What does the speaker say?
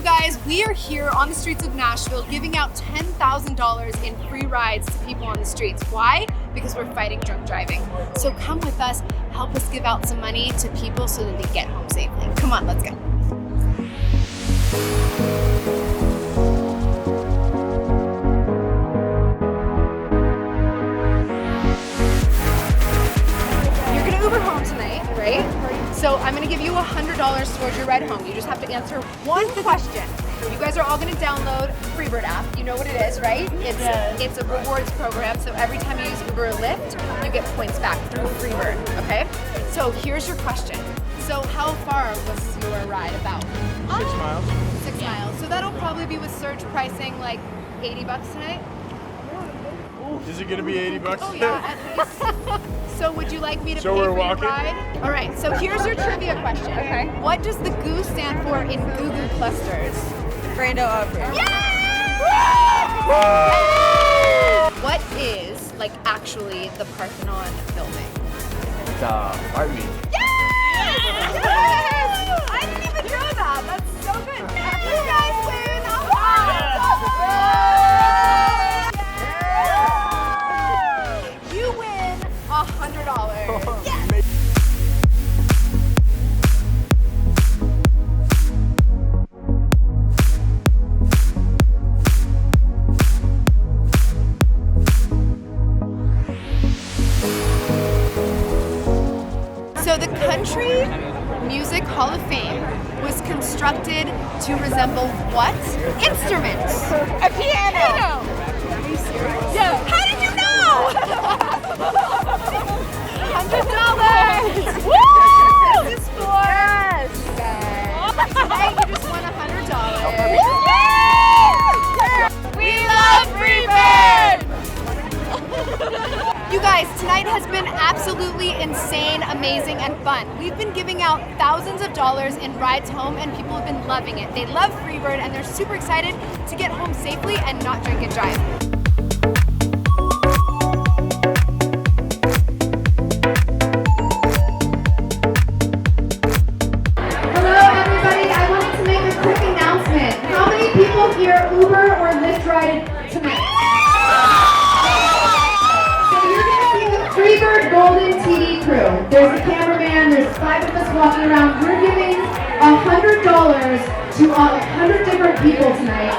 guys, we are here on the streets of Nashville giving out $10,000 in free rides to people on the streets. Why? Because we're fighting drunk driving. So come with us, help us give out some money to people so that they get home safely. Come on, let's go. So I'm gonna give you $100 towards your ride home. You just have to answer one question. You guys are all gonna download Freebird app. You know what it is, right? It's a rewards program. So every time you use Uber Lyft, you get points back through Freebird, okay? So here's your question. So how far was your ride about? 6 miles. 6 miles. So that'll probably be with surge pricing like $80 tonight? Is it gonna be $80? Oh yeah, at least. So would you like me to pay for your ride? All right, so here's your trivia question. Okay. What does the GOO stand for in Google clusters? Grand Ole Opry. Yeah! What is, like, actually the Parthenon building? The art meeting. Yes! Yes! I didn't even know that. That's so good. You guys win. You win $100. Yes! So the Country Music Hall of Fame was constructed to resemble what instrument? A piano. Are you serious? Yeah. How did you know? $100. Woo! This is for you guys. Today you just won $100. We love Freebird! You guys, tonight has been absolutely insane, amazing, and fun. We've been giving out thousands of dollars in rides home, and people have been loving it. They love Freebird, and they're super excited to get home safely and not drink and drive. Hello, everybody. I wanted to make a quick announcement. How many people here Uber or Lyft ride tonight? Freebird Golden TV crew. There's a cameraman, there's 5 of us walking around. We're giving $100 to 100 different people tonight.